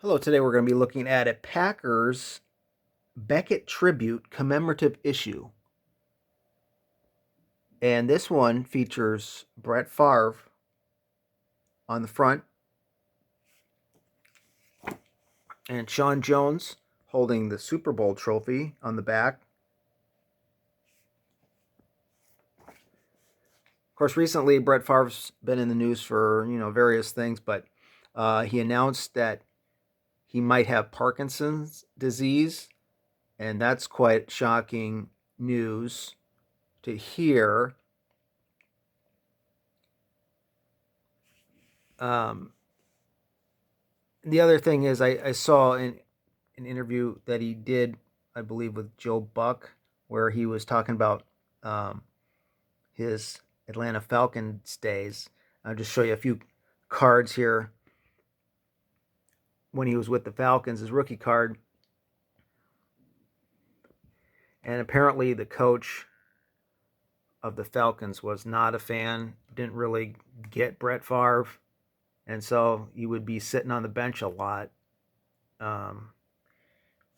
Hello, today we're going to be looking at a Packers Beckett tribute commemorative issue. And this one features Brett Favre on the front and Sean Jones holding the Super Bowl trophy on the back. Of course, recently Brett Favre's been in the news for, various things, but he announced that he might have Parkinson's disease, and that's quite shocking news to hear. Um, the other thing is, I saw in an interview that he did, I believe, with Joe Buck, where he was talking about his Atlanta Falcons days. I'll just show you a few cards here when he was with the Falcons, his rookie card. And apparently the coach of the Falcons was not a fan, didn't really get Brett Favre, and so he would be sitting on the bench a lot.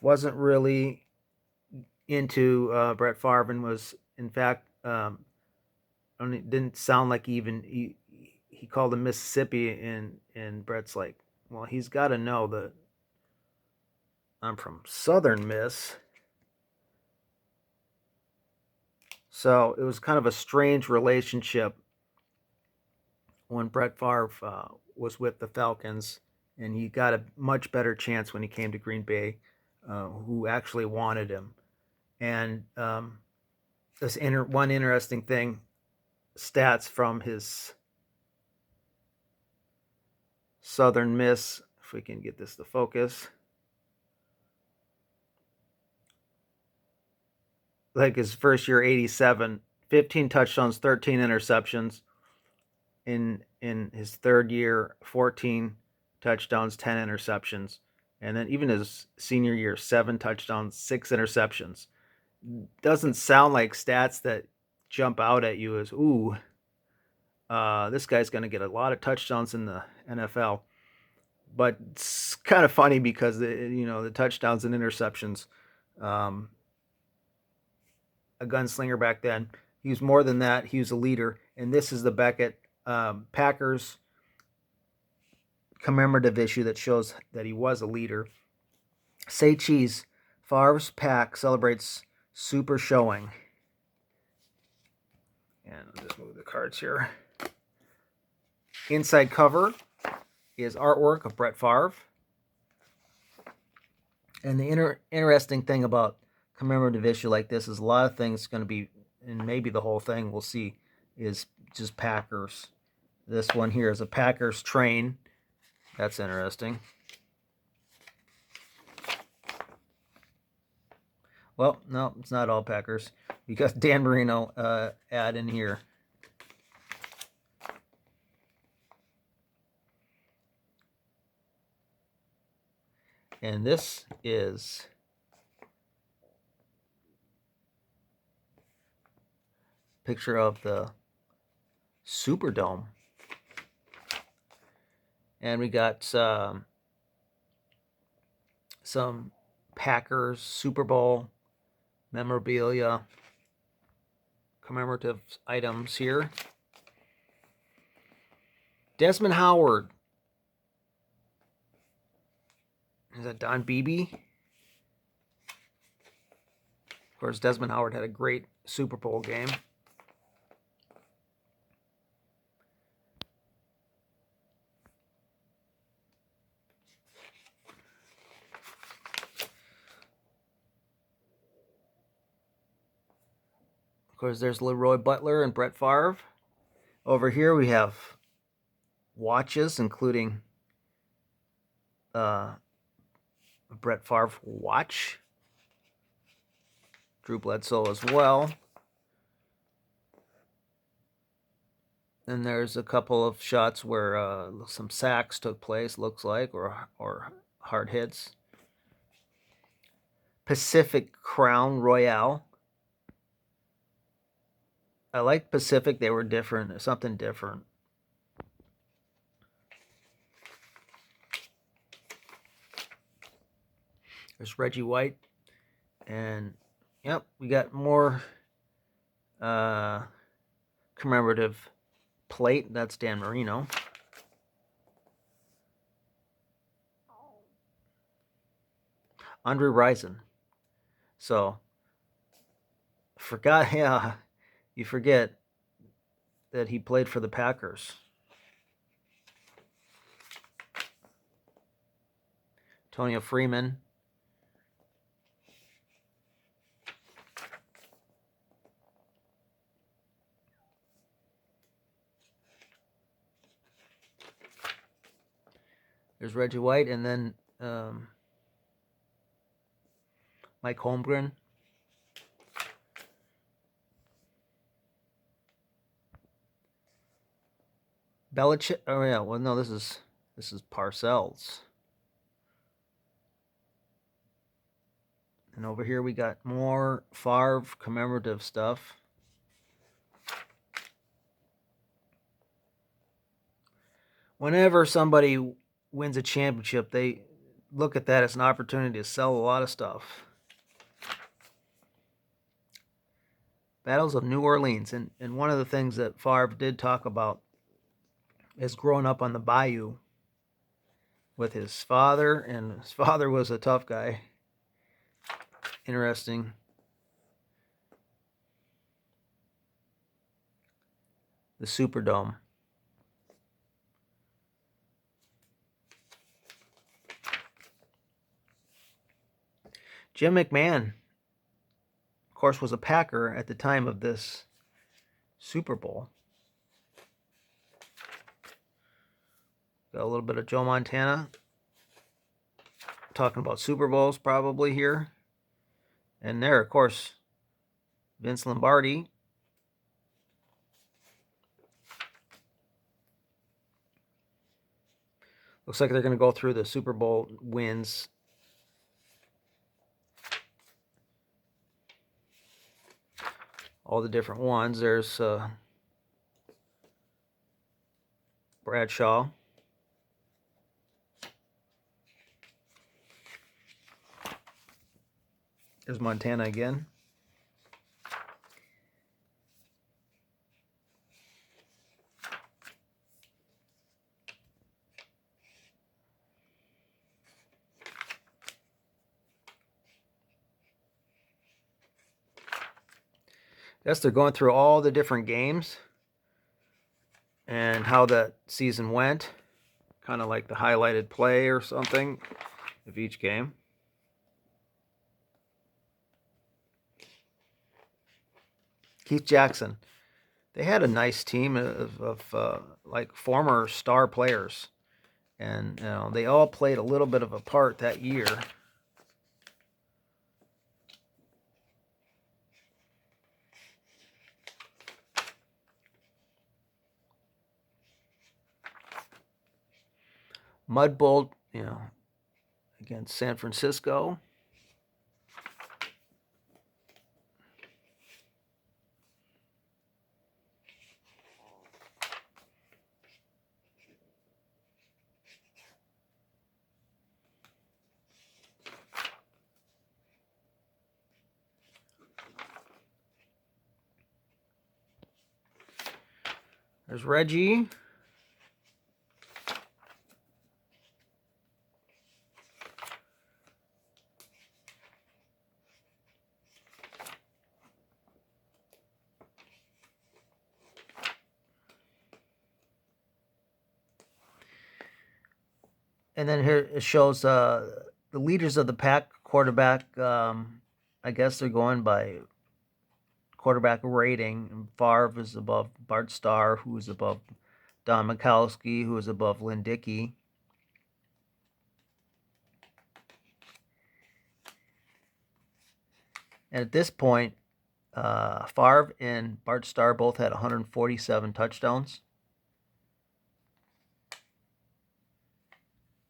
Wasn't really into Brett Favre and was, in fact, it didn't sound like he called him Mississippi, and Brett's like, well, he's got to know that I'm from Southern Miss. So it was kind of a strange relationship when Brett Favre was with the Falcons, and he got a much better chance when he came to Green Bay, who actually wanted him. And one interesting thing, stats from his Southern Miss, if we can get this to focus. Like his first year, 87, 15 touchdowns, 13 interceptions. In his third year, 14 touchdowns, 10 interceptions. And then even his senior year, 7 touchdowns, 6 interceptions. Doesn't sound like stats that jump out at you as, ooh, this guy's going to get a lot of touchdowns in the NFL. But it's kind of funny because the touchdowns and interceptions, a gunslinger back then. He was more than that. He was a leader. And this is the Beckett Packers commemorative issue that shows that he was a leader. Say cheese. Favre's pack celebrates super showing. And I'll just move the cards here. Inside cover is artwork of Brett Favre. And the interesting thing about commemorative issue like this is a lot of things going to be, and maybe the whole thing we'll see, is just Packers. This one here is a Packers train. That's interesting. Well, no, it's not all Packers. We got Dan Marino ad in here. And this is a picture of the Superdome. And we got some Packers Super Bowl memorabilia, commemorative items here. Desmond Howard. Is that Don Beebe? Of course, Desmond Howard had a great Super Bowl game. Of course, there's Leroy Butler and Brett Favre. Over here we have watches, including a Brett Favre watch. Drew Bledsoe as well. And there's a couple of shots where some sacks took place, looks like, or hard hits. Pacific Crown Royale. I like Pacific. They were different, something different. There's Reggie White. And, yep, we got more commemorative plate. That's Dan Marino. Andre Rison. So, you forget that he played for the Packers. Antonio Freeman. There's Reggie White, and then Mike Holmgren. Belichick. Oh yeah. Well, no, this is Parcells. And over here we got more Favre commemorative stuff. Whenever somebody wins a championship, they look at that as an opportunity to sell a lot of stuff. Battles of New Orleans. And one of the things that Favre did talk about is growing up on the bayou with his father, and his father was a tough guy. Interesting. The Superdome. Jim McMahon, of course, was a Packer at the time of this Super Bowl. Got a little bit of Joe Montana talking about Super Bowls probably here. And there, of course, Vince Lombardi. Looks like they're going to go through the Super Bowl wins. All the different ones. There's Bradshaw. There's Montana again. Yes, they're going through all the different games and how that season went. Kind of like the highlighted play or something of each game. Keith Jackson. They had a nice team of like former star players. And they all played a little bit of a part that year. Mud Bowl, against San Francisco. There's Reggie. And then here it shows the leaders of the pack quarterback. I guess they're going by quarterback rating. And Favre is above Bart Starr, who is above Don Mikowski, who is above Lynn Dickey. And at this point, Favre and Bart Starr both had 147 touchdowns.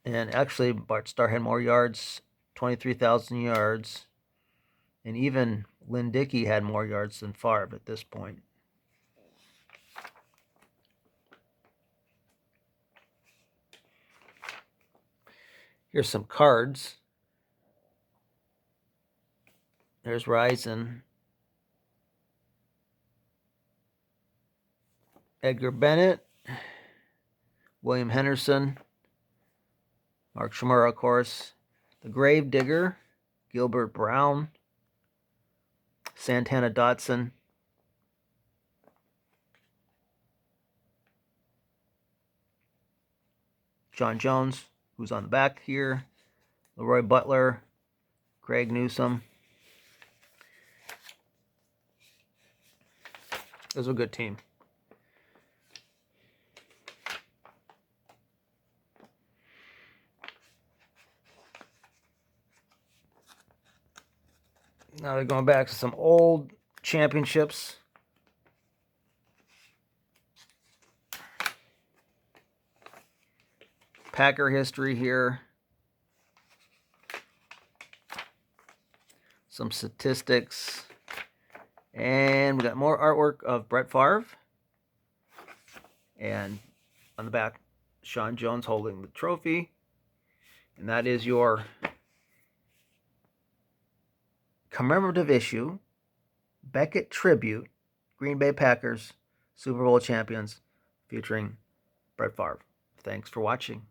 And actually, Bart Starr had more yards, 23,000 yards. And even Lynn Dickey had more yards than Favre at this point. Here's some cards. There's Ryzen. Edgar Bennett. William Henderson. Mark Shimura, of course. The Grave Digger. Gilbert Brown. Santana Dotson. John Jones, who's on the back here. Leroy Butler. Greg Newsome. It was a good team. Now they're going back to some old championships. Packer history here. Some statistics. And we got more artwork of Brett Favre. And on the back, Sean Jones holding the trophy. And that is your commemorative issue, Beckett Tribute, Green Bay Packers, Super Bowl champions, featuring Brett Favre. Thanks for watching.